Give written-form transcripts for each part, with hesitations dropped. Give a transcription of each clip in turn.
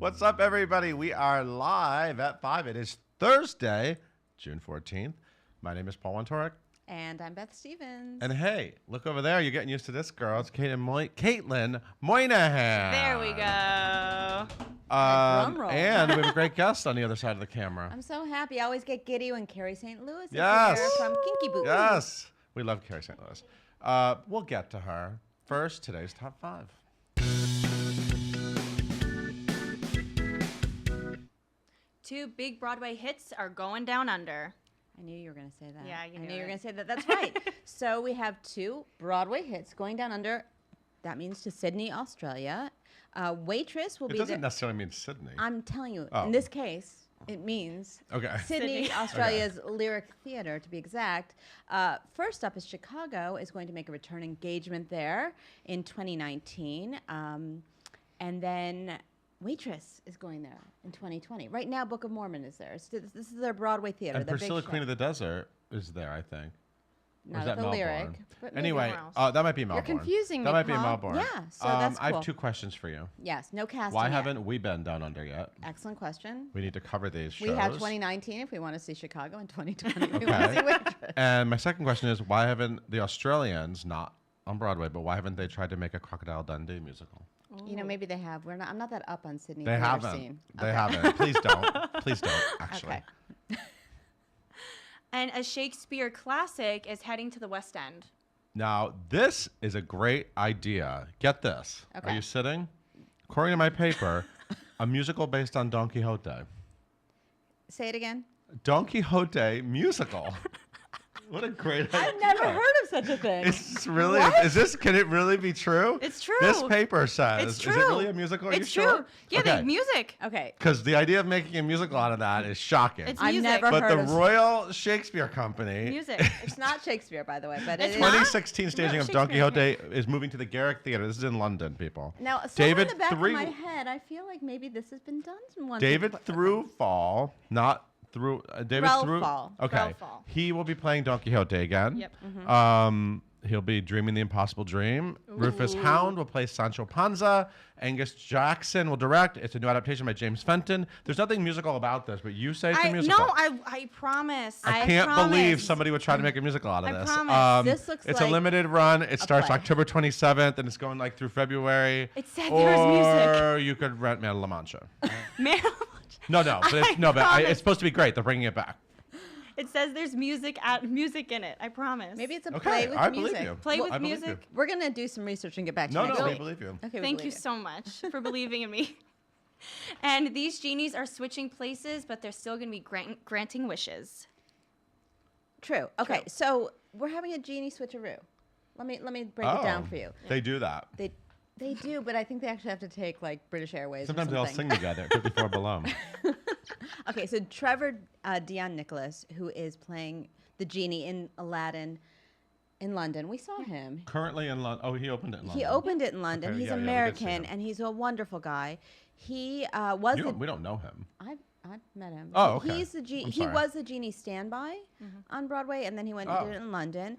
What's up, everybody? We are live at 5. It is Thursday, June 14th. My name is Paul Wontorek. And I'm Beth Stevens. And hey, look over there. You're getting used to this, girl. It's Caitlin Moynihan. There we go. Drum roll. And we have a great guest on the other side of the camera. I'm so happy. I always get giddy when Carrie St. Is Yes. here from Kinky Boots. Yes. We love Carrie St. We'll get to her. First, today's top 5. Two big Broadway hits are going down under. I knew you were going to say that. Yeah, I knew you were going to say that. That's right. So we have two Broadway hits going down under. That means to Sydney, Australia. Waitress will It be doesn't necessarily mean Sydney. I'm telling you, Oh. in this case, it means Okay. Sydney, Sydney. Australia's Lyric Theater, to be exact. First up is Chicago is going to make a return engagement there in 2019. And then Waitress is going there in 2020. Right now, Book of Mormon is there. This is their Broadway theater. And their Priscilla, big show. Queen of the Desert is there, I think. Or Not is that at the Melbourne? Lyric. But maybe Anyway, somewhere else. that might be Melbourne. confusing that me, might be Paul. Melbourne. Yeah, so that's I have cool. 2 questions for you. Yes, no casting Why yet. haven't we been down under yet? Excellent question. We need to cover these shows. We have 2019 if we want to see Chicago, and 2020 if we want to see Okay. Waitress. And my second question is, why haven't the Australians, not on Broadway, but why haven't they tried to make a Crocodile Dundee musical? You know, maybe they have. I'm not that up on Sydney They theater haven't. scene. They Okay. haven't. Please don't. Please don't, actually. Okay. And a Shakespeare classic is heading to the West End. Now, this is a great idea. Get this. Are Okay. you sitting? According to my paper, a musical based on Don Quixote. Say it again. Don Quixote musical. What a great idea. I've never heard of such a thing. It's really, What? can it really be true? It's true. This paper says. It's true. Is it really a musical? Are you It's sure? true. Yeah, they music. Okay. Because the idea of making a musical out of that is shocking. It's I've music. never But heard the of Royal Shakespeare Company, Music. It's not Shakespeare, by the way, but It's it is. not? 2016 staging No, of Don Shakespeare, Quixote is moving to the Garrick Theater. This is in London, people. Now, somewhere David in the back threw- of my head, I feel like maybe this has been done once. David before. threw fall, not through. David Ralph threw. Fall. Okay. Ralph Fall. He will be playing Don Quixote again. Yep. He'll be dreaming the impossible dream. Rufus Hound will play Sancho Panza. Angus Jackson will direct. It's a new adaptation by James Fenton. There's nothing musical about this, but you say it's a musical. I promise. I can't believe promise. somebody would try to make a musical out of I this. promise. This looks it's like a limited run. It starts play. October 27th and it's going like through February. It said there was music. Or you could rent Man La Mancha. Man, No, but it's, promise. it's supposed to be great. They're bringing it back. it says there's music in it. I promise. Maybe it's a Okay, play with I music. believe you. Play with I believe you. music. We're gonna do some research and get back to No, you next we week. believe you. Okay, we Thank believe you so much for believing in me. And these genies are switching places, but they're still going to be granting wishes. True. Okay, True. so we're having a genie switcheroo. Let me break it down for you. They do that. They do, but I think they actually have to take like British Airways. Sometimes or they all something. sing together. 54 below. Okay, so Trevor Deann Nicholas, who is playing the genie in Aladdin in London, we saw him. Currently in London. Oh, he opened it in London. He opened it in London. Okay, He's yeah, we did see American, him. and he's a wonderful guy. He was. We don't know him. I've met him. Oh, okay. He's the I'm he sorry. was the genie standby on Broadway, and then he went and did it in London.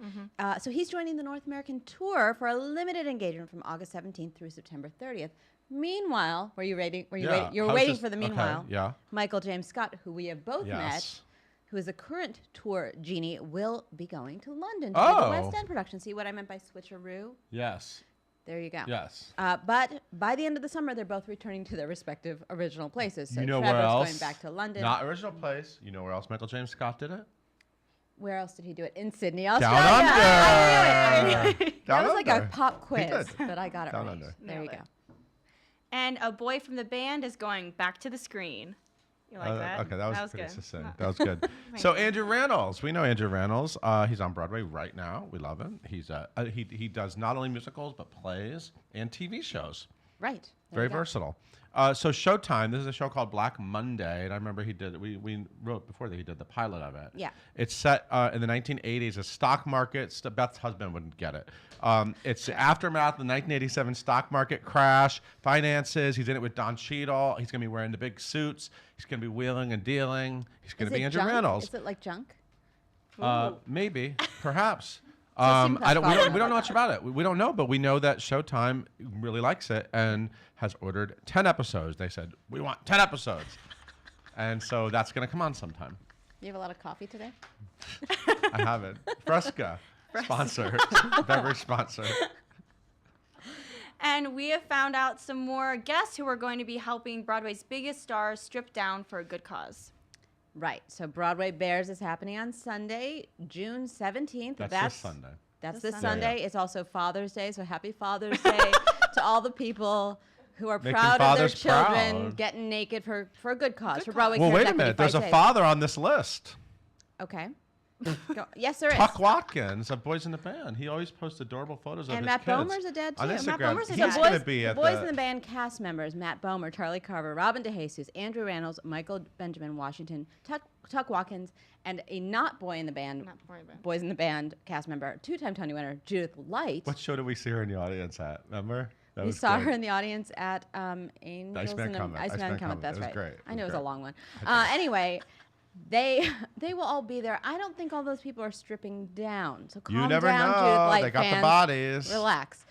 So he's joining the North American tour for a limited engagement from August 17th through September 30th. Meanwhile, were you waiting? Yeah. You were How's waiting this- for the okay, meanwhile. yeah. Michael James Scott, who we have both met, Yes. who is a current tour genie, will be going to London to do the Oh. West End production. See what I meant by switcheroo? Yes. There you go. Yes. But by the end of the summer, they're both returning to their respective original places. So You know Trevor's where else? going back to London. Not original place. You know where else Michael James Scott did it? Where else did he do it? In Sydney, Down Australia. under. I knew it. Down That was like under. a pop quiz, did. but I got it Down right. under. There you Nailed go. it. And a boy from the band is going back to the screen. You like that? Okay, that was pretty good. succinct. That was good. So Andrew Rannells, we know Andrew Rannells. He's on Broadway right now. We love him. He's he does not only musicals but plays and TV shows. Right. There Very you go. versatile. So Showtime, this is a show called Black Monday, and I remember we wrote before that he did the pilot of it. Yeah. It's set in the 1980s, a stock market. Beth's husband wouldn't get it. It's the aftermath of the 1987 stock market crash, finances. He's in it with Don Cheadle. He's going to be wearing the big suits. He's going to be wheeling and dealing. He's going Is to be it Andrew junk? Rannells. Is it like junk? Maybe, perhaps. seems I don't. that's We don't know much about it. We don't know, but we know that Showtime really likes it and has ordered 10 episodes. They said we want 10 episodes, and so that's gonna come on sometime. You have a lot of coffee today? I have it. Fresca sponsor, beverage sponsor. And we have found out some more guests who are going to be helping Broadway's biggest stars strip down for a good cause. Right. So Broadway Bears is happening on Sunday, June 17th. That's this Sunday. That's This this Sunday. Sunday. It's also Father's Day, so happy Father's Day to all the people who are Making proud of their fathers children proud. getting naked for a good cause. For Broadway Well, Cares wait a Equity minute. There's a Fights AIDS. father on this list. Okay. Go. Yes, there is. Tuck Watkins of Boys in the Band. He always posts adorable photos of And his Matt kids Bomer's a dad, on too. Instagram. Matt Bomer's a He's dad. going to be at Boys the in the Band cast members: Matt Bomer, Charlie Carver, Robin DeJesus, Andrew Reynolds, Michael Benjamin Washington, Tuck Watkins, and a not boy in the band, Not boy band. Boys in the Band cast member, two-time Tony winner Judith Light. What show did we see her in the audience at? Remember? That We was saw good. her in the audience at Angels Iceman in the Comet. Iceman Iceman Comet. Comet. That's It was right. great. I It know it was was a great. long one. Anyway, they will all be there. I don't think all those people are stripping down. So calm You never down, know. Judith Light They got the fans. bodies. Relax.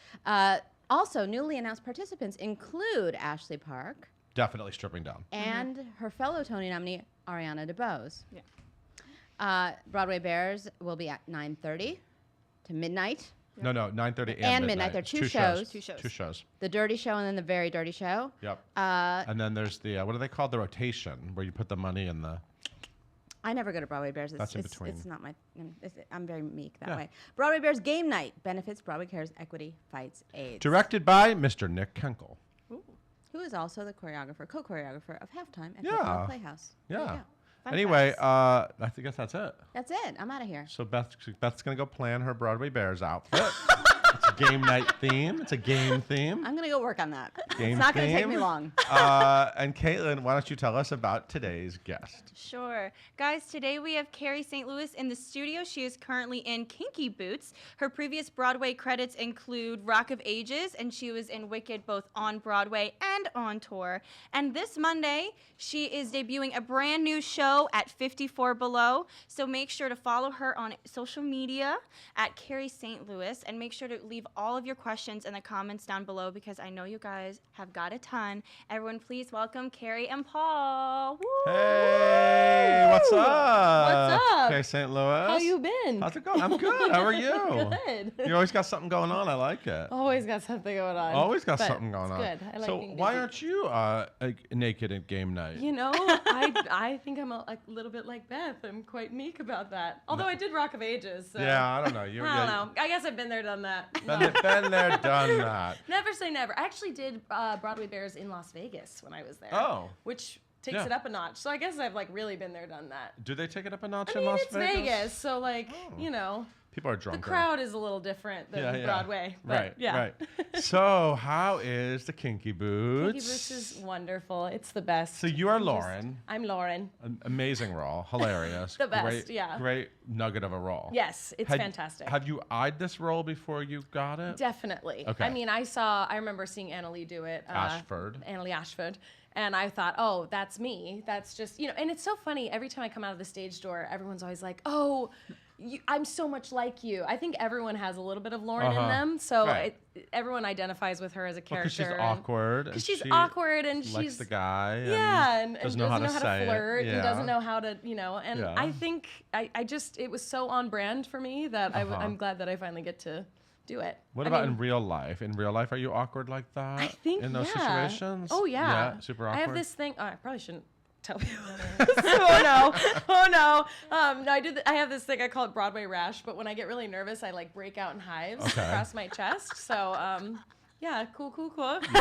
Also, newly announced participants include Ashley Park Definitely stripping down. and her fellow Tony nominee Ariana DeBose. Yeah. Broadway Bears will be at 9:30 to midnight. No, 9:30 And midnight. midnight. There are It's two shows. Two shows. Two shows. The Dirty Show and then the Very Dirty Show. Yep. Uh, And then there's the what are they called? The rotation, where you put the money in the. I never go to Broadway Bears. That's in It's between. not my. I'm very meek that Yeah. way. Broadway Bears Game Night benefits Broadway Cares Equity Fights AIDS. Directed by Mr. Nick Kenkel. Who is also the co-choreographer of Halftime at Yeah. Brooklyn Playhouse. There you Yeah. go. Fun Anyway, facts. I guess that's it. That's it. I'm out of here. So Beth's gonna go plan her Broadway Bears outfit. It's a game night theme. It's a game theme. I'm gonna go work on that. Game It's not gonna take theme. me long. And Caitlin, why don't you tell us about today's guest? Sure. Guys, today we have Carrie St. Louis in the studio. She is currently in Kinky Boots. Her previous Broadway credits include Rock of Ages, and she was in Wicked both on Broadway and on tour. And this Monday, she is debuting a brand new show at 54 Below. So make sure to follow her on social media at Carrie St. Louis, and make sure to leave all of your questions in the comments down below because I know you guys have got a ton. Everyone, please welcome Carrie and Paul. Woo! Hey, what's up? What's up? Okay, St. Louis. How you been? How's it going? I'm good. How are you? Good. You always got something going on. I like it. Always got something going on. Always got But something going it's on. Good. I like so being why busy. aren't you naked at game night? You know, I think I'm a little bit like Beth. I'm quite meek about that. Although I did Rock of Ages. So Yeah, I don't know. You, I don't know. I guess I've been there, done that. Been there, done that. Never say never. I actually did Broadway Bears in Las Vegas when I was there. Oh. Which takes Yeah. it up a notch. So I guess I've like really been there, done that. Do they take it up a notch I in mean, Las it's Vegas? Vegas, so like, Oh. you know, People are the drunk. crowd is a little different than Broadway. But Right, yeah. right. So how is the Kinky Boots? Kinky Boots is wonderful. It's the best. So you are Lauren. I'm Lauren. An amazing role. Hilarious. The best, Great, yeah. Great nugget of a role. Yes, it's fantastic. Have you eyed this role before you got it? Definitely. Okay. I mean, I remember seeing Annalee do it. Ashford. Annalee Ashford. And I thought, oh, that's me. That's just, you know, and it's so funny. Every time I come out of the stage door, everyone's always like, oh, I'm so much like you. I think everyone has a little bit of Lauren in them. So Right. everyone identifies with her as a character. Because she's awkward. Because and she's she awkward and likes she's the guy. And yeah, and doesn't know how to say it. flirt Yeah. and doesn't know how to, you know, and Yeah. I think I just, it was so on brand for me that I'm glad that I finally get to do it. What I about mean, in real life? In real life, are you awkward like that? I think in those yeah. situations. Oh yeah. Super awkward. I have this thing. Oh, I probably shouldn't tell people. Oh no. Oh no. No, I have this thing. I call it Broadway rash. But when I get really nervous, I like break out in hives Okay. across my chest. So yeah, cool. You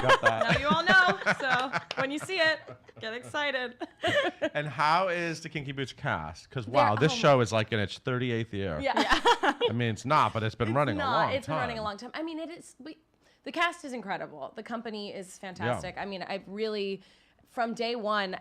got that. Now you all know. So when you see it, get excited. And how is the Kinky Boots cast? Because wow, this show is like in its 38th year. Yeah. I mean, it's not, but it's been running a long time. It's been running a long time. I mean, it is. The cast is incredible. The company is fantastic. I mean, I've really, from day one,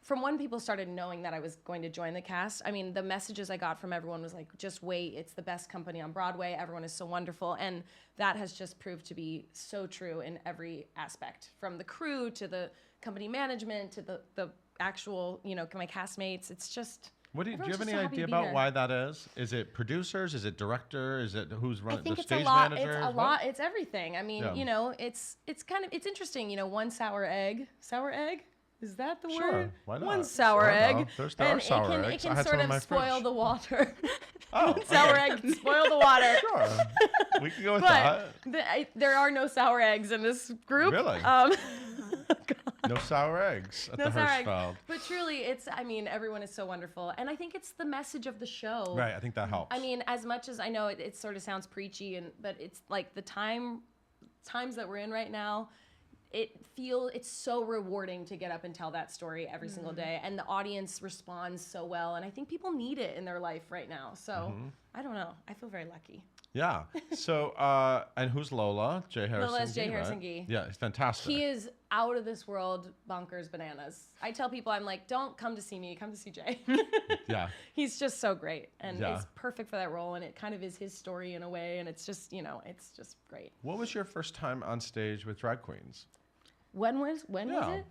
from when people started knowing that I was going to join the cast, I mean, the messages I got from everyone was like, just wait, it's the best company on Broadway. Everyone is so wonderful. And that has just proved to be so true in every aspect, from the crew to the company management to the actual, you know, my castmates. It's just. Do you have Everyone's any just so happy idea to be about there. why that is? Is it producers? Is it director? Is it who's I running think the it's a stage lot. managers? It's a What? lot. It's everything. I mean, Yeah. you know, it's kind of interesting. You know, one sour egg. Sour egg. Is that the Sure, word? why One not? sour Sure, egg. no. There are and sour it eggs. I can had sort some in my of spoil fridge. the water. Oh, One sour okay. egg can spoil the water. Sure. We can go with But that. there are no sour eggs in this group. Really? God. No sour eggs at No the sour eggs. Hirschfeld. But truly, I mean, everyone is so wonderful. And I think it's the message of the show. Right, I think that helps. I mean, as much as I know it sort of sounds preachy, but it's like the times that we're in right now, it's so rewarding to get up and tell that story every single day. And the audience responds so well. And I think people need it in their life right now. So I don't know. I feel very lucky. Yeah. So, and who's Lola? Jay Harrison. Lola's Jay Gee, Harrison right? Gee. Yeah, it's fantastic. He is out of this world, bonkers bananas. I tell people, I'm like, don't come to see me, come to see Jay. Yeah. He's just so great, and Yeah. it's perfect for that role, and it kind of is his story in a way, and it's just, it's just great. What was your first time on stage with drag queens? When was it?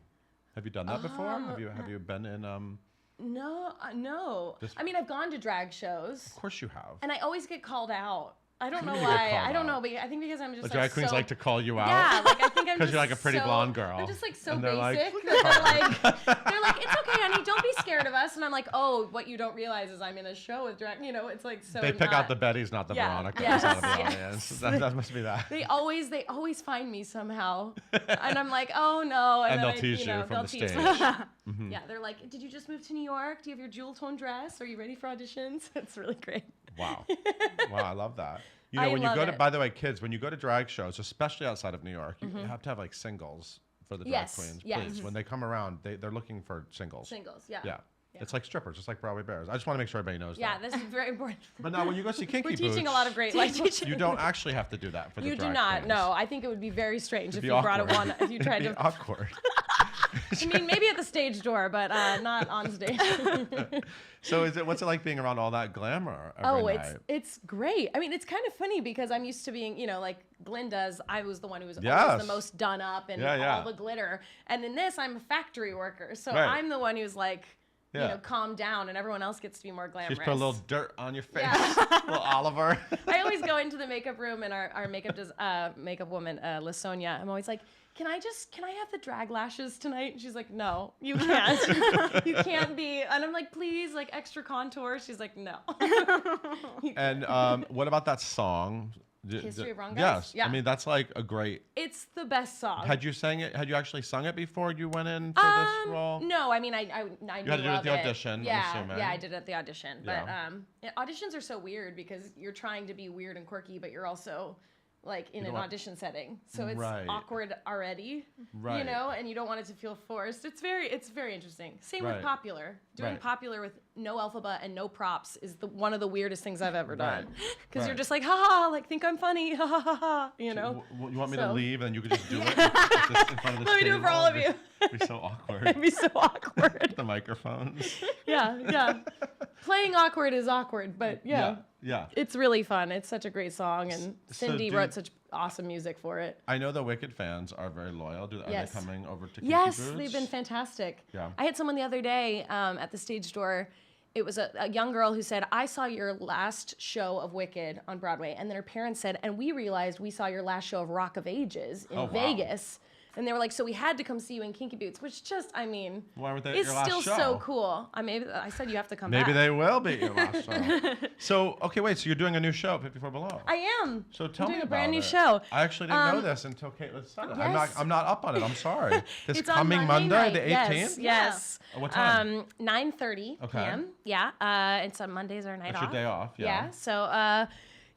Have you done that before? Have you been in? No. Just- I mean, I've gone to drag shows, Of course you have. and I always get called out. I don't What know do you mean you get why. called I don't out? know, but I think because I'm just The like drag queens so, like to call you out. Yeah, like I think I'm because you're just like a pretty so- blonde girl. I'm just like so And they're like, basic. that they're like, it's okay, honey, don't be scared of us. And I'm like, oh, what you don't realize is I'm in a show with drag. It's like so. They pick not- out the Bettys, not the Yeah, Veronica yes, out of the yes. audience. That must be that. They always find me somehow, and I'm like, oh no, And then they'll tease you from they'll the tease stage. me. Yeah, they're like, did you just move to New York? Do you have your jewel tone dress? Are you ready for auditions? It's really great. Wow. Wow, I love that. You know, I when you love go to, it. by the way, kids, when you go to drag shows, especially outside of New York, you have to have like singles for the drag Yes, queens. yes. Please. When they come around, they're looking for singles. Singles, yeah. Yeah. It's like strippers, just like Broadway Bears. I just want to make sure everybody knows Yeah, that. this is very important. But now when you go see Kinky We're Boots, teaching a lot of great life lessons. you don't actually have to do that for the You drag do not. queens. No, I think it would be very strange if It'd you be brought it awkward. one. If you tried It'd to. be awkward. I mean, maybe at the stage door, but not on stage. So what's it like being around all that glamour every night? It's great. I mean, it's kind of funny because I'm used to being, like Glenn does. I was the one who was Yes. always the most done up and Yeah. all the glitter. And in this, I'm a factory worker, so Right. I'm the one who's like, Yeah. calm down, and everyone else gets to be more glamorous. Just put a little dirt on your face. Yeah. Little Oliver. I always go into the makeup room, and our makeup woman, LaSonia, I'm always like, can I have the drag lashes tonight? And she's like, no, you can't. You can't be. And I'm like, please, like extra contour. She's like, no. And what about that song? History of Wrong Guys? Yes. Yeah. I mean, that's like a great. It's the best song. Had you sang it? Had you actually sung it before you went in for this role? No, I mean, I knew had to do it at of the audition, I'm Yeah, assuming. yeah, I did it at the audition. But Yeah. auditions are so weird because you're trying to be weird and quirky, but you're also like in don't an want- audition setting, so it's Right. awkward already. Right. And you don't want it to feel forced. It's very interesting. Same Right. with Popular. Doing Right. Popular with no alphabet and no props is one of the weirdest things I've ever done. Right. Because you're Right. just like, ha ha, like think I'm funny, ha ha ha ha, You want me to So- leave and you could just do it? Just in front of the Let me do it for table? all of you. It'd be so awkward. It'd be so awkward. The microphones. Yeah. Playing awkward is awkward, but yeah. Yeah. It's really fun. It's such a great song, and So Cindy do- wrote such awesome music for it. I know the Wicked fans are very loyal. Are Yes. they coming over to Kinky Yes, Boots? they've been fantastic. Yeah. I had someone the other day at the stage door. It was a young girl who said, I saw your last show of Wicked on Broadway. And then her parents said, and we realized we saw your last show of Rock of Ages in Oh, wow. Vegas. And they were like, so we had to come see you in Kinky Boots, which just, I mean, Why weren't they at it's your last still show? so cool. I said you have to come back. Maybe they will be your last show. So, okay, wait. So you're doing a new show, 54 Below. I am. So tell I'm me doing a about brand new it. show. I actually didn't know this until Caitlin said it. Yes. I'm not up on it. I'm sorry. This It's on coming Monday, night. the 18th? Yes. Yes. What time? 9:30 Okay. p.m. Yeah. It's on Mondays are night That's off. your day off. Yeah. So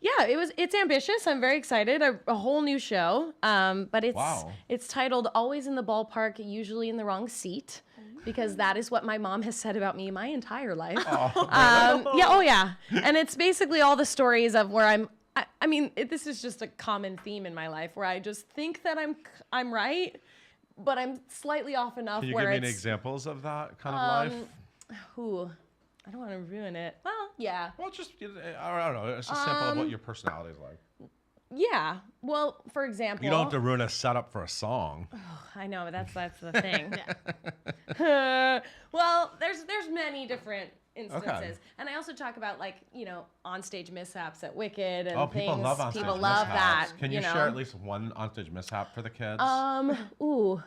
yeah, it's ambitious. I'm very excited. A whole new show. But Wow. it's titled Always in the Ballpark, Usually in the Wrong Seat. Because that is what my mom has said about me my entire life. Yeah. And it's basically all the stories of where this is just a common theme in my life where I just think that I'm right, but I'm slightly off enough Can you where give me it's any examples of that kind of life? Ooh, I don't want to ruin it. Well, yeah. Well, just, I don't know. It's a sample of what your personality is like. Yeah. Well, for example, You don't have to ruin a setup for a song. I know that's the thing. Well, there's many different instances. Okay. And I also talk about like, onstage mishaps at Wicked and Oh, things. people love onstage People love mishaps. that. Can you share at least one onstage mishap for the kids? Ooh,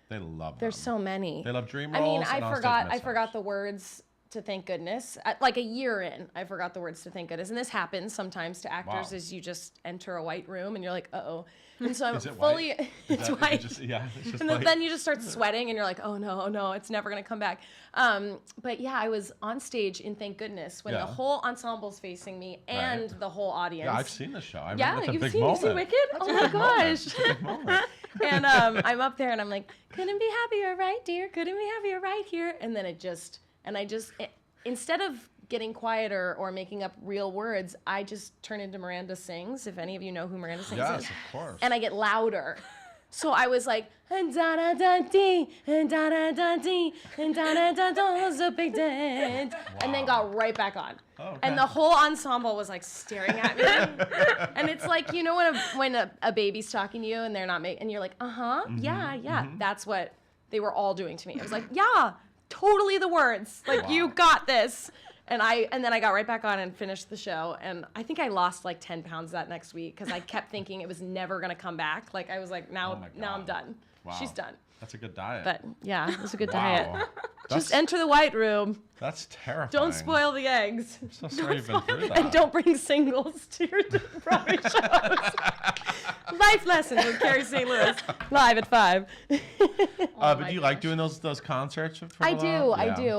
They love there's them. so many. They love dream I mean, rolls and I onstage forgot mishaps. the words to Thank Goodness. Like a year in, I forgot the words to Thank Goodness. And this happens sometimes to actors Wow. as you just enter a white room and you're like, uh-oh. And so I'm Is it fully, white? it's Is white. it it's just And white. then you just start sweating and you're like, oh no, it's never going to come back. But yeah, I was on stage in Thank Goodness when the whole ensemble's facing me and the whole audience. Yeah, I've seen the show. I Yeah, remember, you've it's a big seen moment. Wicked? Oh my gosh. It's a big moment. And I'm up there and I'm like, couldn't be happier, right, dear? Couldn't be happier, right here. And then instead of getting quieter or making up real words, I just turn into Miranda Sings, if any of you know who Miranda Sings Yes, is. of course. And I get louder. So I was like, and da da da dee, and da da da dee, and da da da da was a big dance, and then got right back on. Oh, okay. And the whole ensemble was like staring at me. And it's like, when a baby's talking to you and they're not and you're like, yeah. That's what they were all doing to me. I was like, yeah, totally the words. Like, you got this. And then I got right back on and finished the show. And I think I lost like 10 pounds that next week because I kept thinking it was never going to come back. Like, I was like, now I'm done. Wow. She's done. That's a good diet. But yeah, it was a good Wow. diet. That's, Just enter the white room. that's terrifying. Don't spoil the eggs. I'm so sorry you've been through that. And don't bring singles to your Broadway shows. Life lessons with Carrie St. Louis, live at 5. But do you like doing those concerts? I do.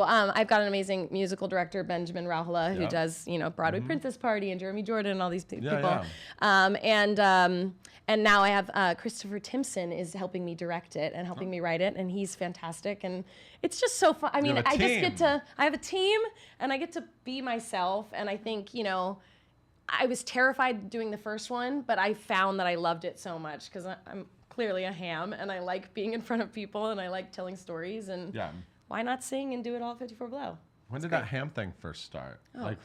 I've got an amazing musical director, Benjamin Rauhala, who does, Broadway Princess Party and Jeremy Jordan and all these people. And now I have Christopher Timpson is helping me direct it and helping me write it, and he's fantastic. And it's just so fun. I mean, I have a team, and I get to be myself. And I think, I was terrified doing the first one, but I found that I loved it so much because I'm clearly a ham, and I like being in front of people, and I like telling stories. And why not sing and do it all at 54 Below? When did that ham thing first start? Like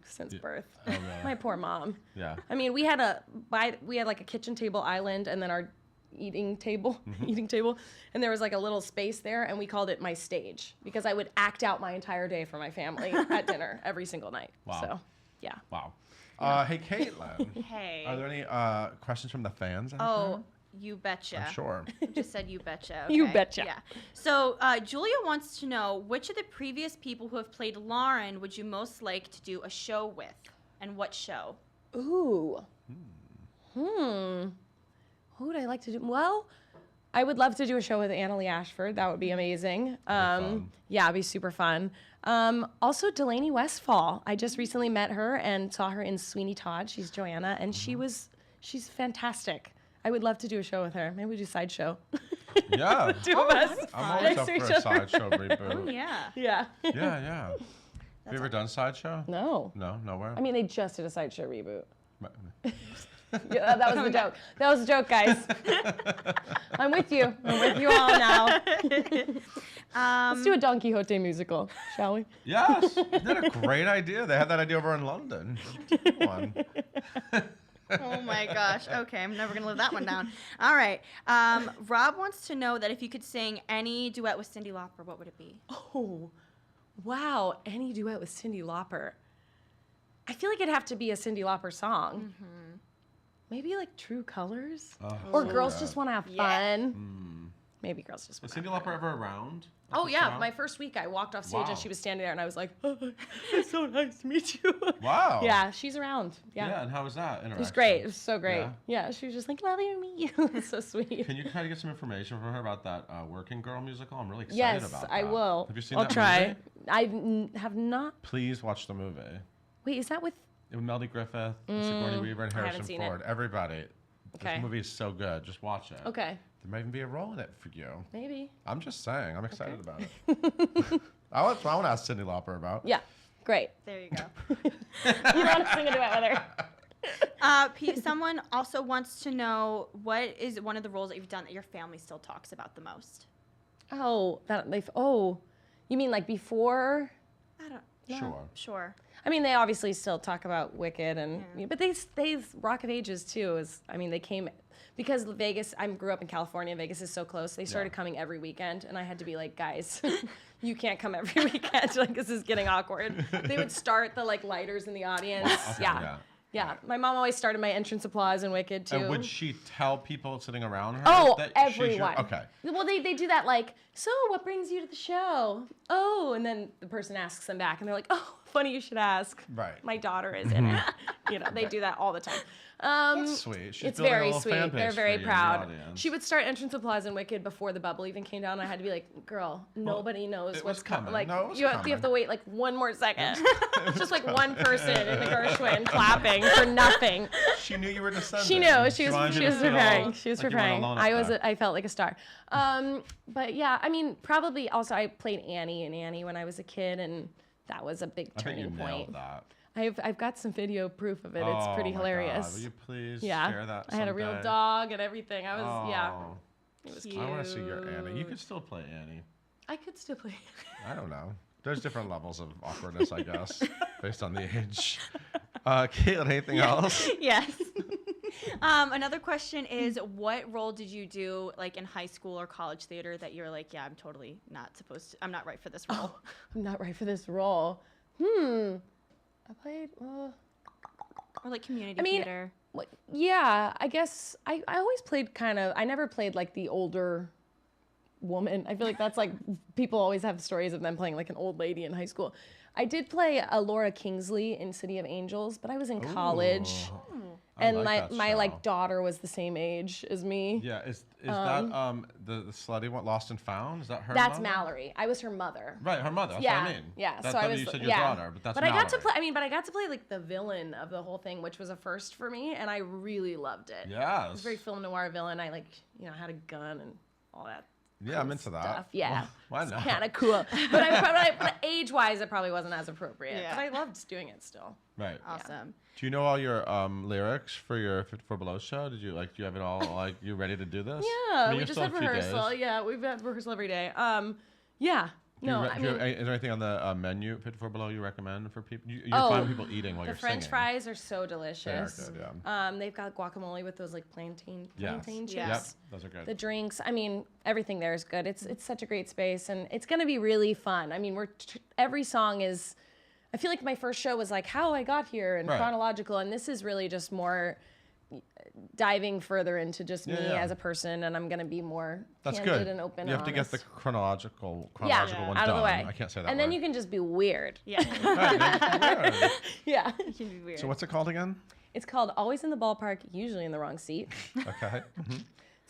Since birth. Oh, really? My poor mom. Yeah. I mean, we had like a kitchen table island and then our eating table, and there was like a little space there, and we called it my stage because I would act out my entire day for my family at dinner every single night. Wow. So, yeah. Wow. Hey, Caitlin. Hey. Are there any questions from the fans? Oh, you betcha. I'm sure. Just said you betcha. You okay. betcha. Yeah. So Julia wants to know which of the previous people who have played Lauren would you most like to do a show with, and what show? Ooh. Who would I like to do? Well, I would love to do a show with Annalie Ashford. That would be amazing. Fun. Yeah, it'd be super fun. Also, Delaney Westfall. I just recently met her and saw her in Sweeney Todd. She's Joanna, and she's fantastic. I would love to do a show with her. Maybe we do Sideshow. Yeah. Two of us. I'm always Next up to for each a other. sideshow reboot. Oh yeah. Yeah. Yeah. Have you ever done sideshow? No. No, nowhere. I mean, they just did a Sideshow reboot. Yeah, that was the joke. That was a joke, guys. I'm with you. I'm with you all now. Let's do a Don Quixote musical, shall we? Yes, isn't that a great idea? They had that idea over in London. Come on. Oh my gosh. Okay, I'm never gonna live that one down. All right. Rob wants to know that if you could sing any duet with Cyndi Lauper, what would it be? Oh, wow. Any duet with Cyndi Lauper. I feel like it'd have to be a Cyndi Lauper song. Mm-hmm. Maybe like True Colors? Or Girls Just Want to Have Fun. Maybe Girls Just Want to Is Cyndi Lauper ever around? Oh, yeah. My first week, I walked off stage and she was standing there, and I was like, oh, it's so nice to meet you. Wow. Yeah, she's around. Yeah, and how was that interaction? It was great. It was so great. Yeah, she was just like, lovely to meet you. It's so sweet. Can you kind of get some information from her about that Working Girl musical? I'm really excited about that. Yes, I will. Have you seen I'll that try. movie? I have not. Please watch the movie. Wait, is that with? With Melody Griffith, Sigourney Weaver, and Harrison seen Ford. Everybody. Okay. This movie is so good. Just watch it. Okay. There might even be a role in it for you. Maybe. I'm just saying. I'm excited about it. I want to ask Cyndi Lauper about. Yeah. Great. There you go. You want to sing a duet with her? Someone also wants to know what is one of the roles that you've done that your family still talks about the most? Oh, you mean like before? I don't. Sure. Sure. I mean, they obviously still talk about Wicked, but they Rock of Ages too. They came because Vegas. I grew up in California. Vegas is so close. They started coming every weekend, and I had to be like, guys, you can't come every weekend. Like, this is getting awkward. They would start the lighters in the audience. Yeah. My mom always started my entrance applause in Wicked too. And would she tell people sitting around her? Oh, that everyone. Okay. Well, they do that so what brings you to the show? Oh, and then the person asks them back, and they're like, oh, funny you should ask. Right. My daughter is in it. They do that all the time. That's sweet. It's very sweet. They're very proud. She would start entrance applause in Wicked before the bubble even came down. I had to be like, girl, nobody knows what's coming. You have to wait one more second. It's just one person in the Gershwin clapping for nothing. She knew you were descending. She knew. She was preparing. She was preparing. I felt like a star. But yeah, probably also I played Annie in Annie when I was a kid, and that was a big turning point. Nailed that. I've got some video proof of it. It's pretty hilarious. God. Will you please Yeah. share that I had a real someday? dog and everything. It was Cute. I want to see your Annie. You could still play Annie. I could still play. I don't know. There's different levels of awkwardness, I guess, based on the age. Caitlin, anything else? Yes. Another question is, what role did you do in high school or college theater that you're like, yeah, I'm totally not supposed to, I'm not right for this role? Oh, I'm not right for this role. I played. Or community theater. Yeah, I guess I always played I never played the older woman. I feel like that's people always have stories of them playing an old lady in high school. I did play Laura Kingsley in City of Angels, but I was in college. And my daughter was the same age as me. Yeah, is that the slutty one, Lost and Found? Is that her? That's mother? Mallory. I was her mother. Right, her mother. That's what I mean. Yeah. That, so I was. You said your daughter, but that's. Mallory. I got to play. But I got to play the villain of the whole thing, which was a first for me, and I really loved it. Yeah. It was a very film noir villain. I had a gun and all that. Yeah, I'm into stuff. that. Yeah, why not? Kind of cool. But age-wise, it probably wasn't as appropriate. Yeah. But I loved doing it still. Right. Awesome. Do you know all your lyrics for your 54 Below show? Do you have it all you ready to do this? Yeah, we just had rehearsal. Yeah, we've had rehearsal every day. Yeah. Is there anything on the menu at 54 Below you recommend for people? You're finding people eating while you're singing. The French fries are so delicious. They are good, yeah. They've got guacamole with those plantain chips. Yep, those are good. The drinks, everything there is good. It's such a great space, and it's gonna be really fun. Every song is. I feel like my first show was how I got here and chronological, and this is really just more diving further into just me as a person, and I'm gonna be more candid and open. You have to get the chronological one out done. of the way. I can't say that. And then you can just be weird. Yeah. Yeah. You can be weird. So what's it called again? It's called Always in the Ballpark, Usually in the Wrong Seat. Okay. Mm-hmm.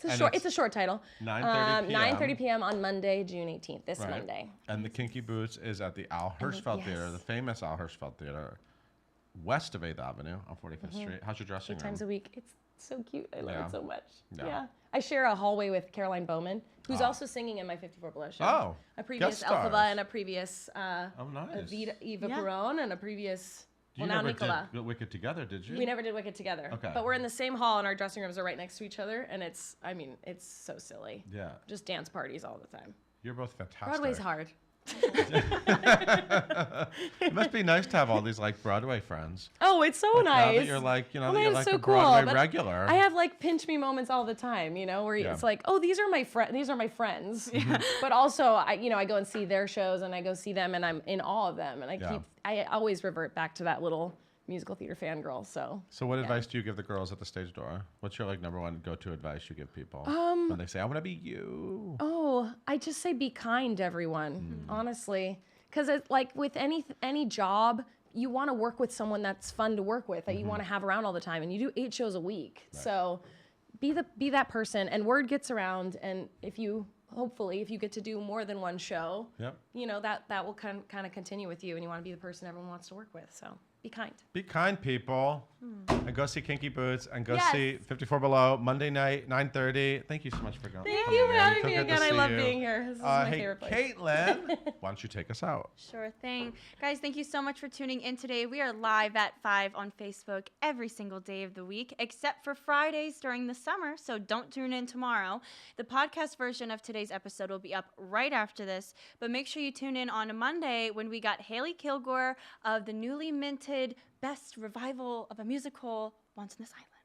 It's a short title. 9:30 p.m. 9:30 p.m. on Monday, June 18th. This Monday. And the Kinky Boots is at the Al Hirschfeld Theater, the famous Al Hirschfeld Theater, west of 8th Avenue on 45th Street. How's your dressing room? 8 times a week. It's so cute. I love it so much. Yeah. I share a hallway with Caroline Bowman, who's also singing in my 54 Below show. Oh. A previous guest Elphaba stars. and a previous nice. Eva Perón and a previous. You now never Nicola. did Wicked together, did you? We never did Wicked together. Okay. But we're in the same hall, and our dressing rooms are right next to each other, and it's so silly. Yeah. Just dance parties all the time. You're both fantastic. Broadway's hard. It must be nice to have all these Broadway friends. Oh, it's so Now nice. that you're it's so a cool, Broadway but regular. I have pinch me moments all the time, where it's oh, these are my friends. But also, I go and see their shows, and I go see them, and I'm in awe of them, and I always revert back to that little musical theater fangirl. So what advice do you give the girls at the stage door? What's your number one go-to advice you give people when they say, I want to be you? Oh, I just say be kind to everyone, honestly. Because with any job, you want to work with someone that's fun to work with, that you want to have around all the time. And you do 8 shows a week. Right. So be that person, and word gets around. And hopefully, if you get to do more than one show, that will kind of continue with you, and you want to be the person everyone wants to work with. So Be kind. Be kind, people. And go see Kinky Boots and go Yes. see 54 Below Monday night, 9:30. Thank you so much for going. Thank you for having So me good to again. I see love you. being here. This is my Hey, favorite place. Caitlin, why don't you take us out? Sure thing. Guys, thank you so much for tuning in today. We are live at 5 on Facebook every single day of the week, except for Fridays during the summer, so don't tune in tomorrow. The podcast version of today's episode will be up right after this, but make sure you tune in on a Monday when we got Haley Kilgore of the newly minted Best Revival of a Musical, Once on This Island.